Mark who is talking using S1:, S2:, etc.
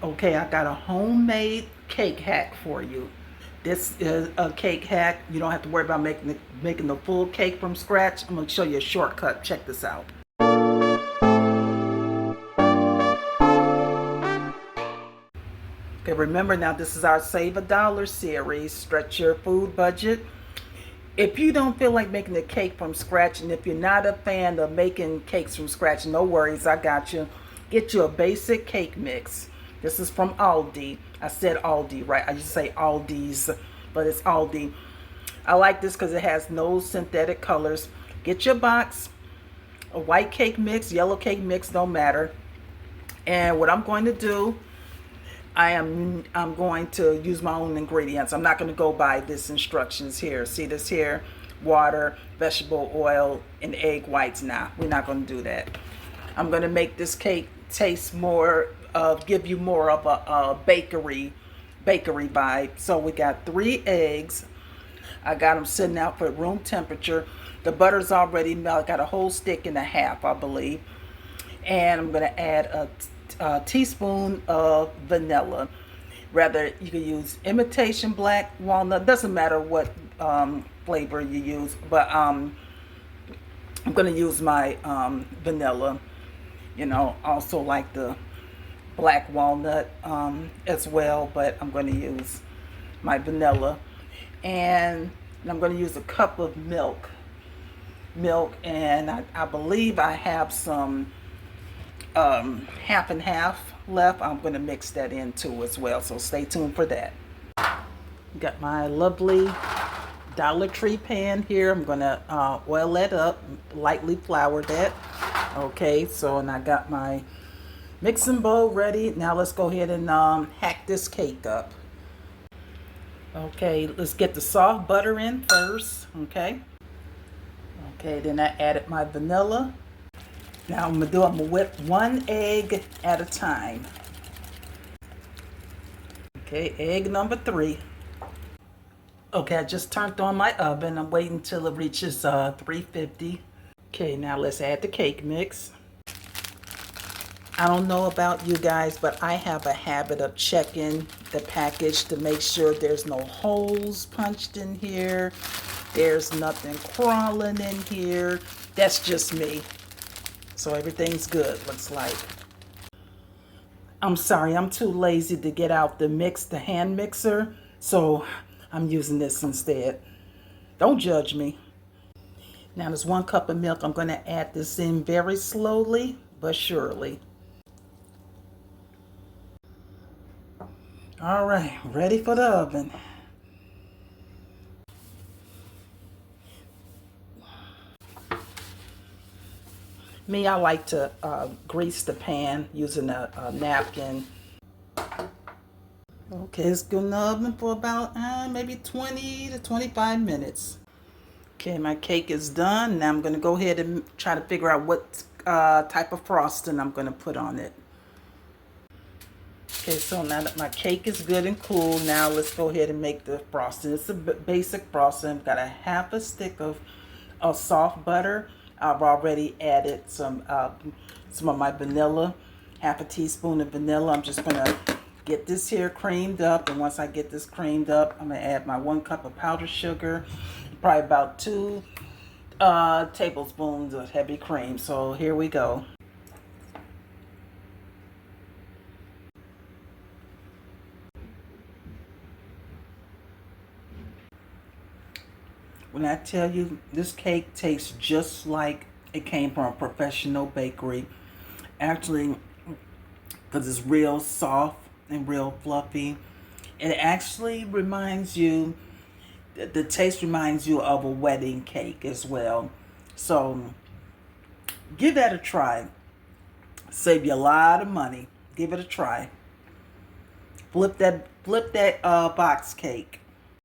S1: Okay, I got a homemade cake hack for you. This is a cake hack. You don't have to worry about making the full cake from scratch. I'm going to show you a shortcut. Check this out. Okay, remember now this is our Save a Dollar series. Stretch your food budget. If you don't feel like making a cake from scratch, and if you're not a fan of making cakes from scratch, no worries, I got you. Get you a basic cake mix. This is from Aldi. I said Aldi, right? I used to say Aldi's, but it's Aldi. I like this because it has no synthetic colors. Get your box, a white cake mix, yellow cake mix, don't matter. And what I'm going to do, I'm going to use my own ingredients. I'm not going to go by this instructions here. See this here? Water, vegetable oil, and egg whites. Now, we're not going to do that. I'm going to make this cake taste more give you more of a bakery vibe. So we got 3 eggs. I got them sitting out for room temperature. The butter's already melted. I got a whole stick and a half, I believe. And I'm going to add a teaspoon of vanilla. Rather, you can use imitation black walnut. Doesn't matter what flavor you use, but I'm going to use my vanilla. You know, also like the black walnut as well, but I'm going to use my vanilla. And I'm going to use a cup of milk. And I believe I have some half and half left. I'm going to mix that in too as well, so stay tuned for that. Got my lovely Dollar Tree pan here. I'm going to oil that up, lightly flour that. Okay, so and I got my mixing bowl ready. Now let's go ahead and hack this cake up. Okay, let's get the soft butter in first. Okay, then I added my vanilla. Now I'm gonna whip 1 egg at a time. Okay, egg number 3. Okay, I just turned on my oven. I'm waiting till it reaches 350. Okay, now let's add the cake mix. I don't know about you guys, but I have a habit of checking the package to make sure there's no holes punched in here. There's nothing crawling in here. That's just me. So everything's good, looks like. I'm sorry, I'm too lazy to get out the hand mixer, so I'm using this instead. Don't judge me. Now there's 1 cup of milk. I'm going to add this in very slowly but surely. All right, ready for the oven. Me, I like to grease the pan using a napkin. Okay, it's good in the oven for about maybe 20 to 25 minutes. Okay, my cake is done. Now I'm going to go ahead and try to figure out what type of frosting I'm going to put on it. Okay, so now that my cake is good and cool, now let's go ahead and make the frosting. It's a basic frosting. I've got a half a stick of soft butter. I've already added some of my vanilla, half a teaspoon of vanilla. I'm just going to get this here creamed up. And once I get this creamed up, I'm going to add my 1 cup of powdered sugar, probably about 2 tablespoons of heavy cream. So here we go. When I tell you this cake tastes just like it came from a professional bakery, actually, because it's real soft and real fluffy, it actually reminds you, the taste reminds you of a wedding cake as well. So give that a try. Save you a lot of money. Give it a try. Flip that box cake.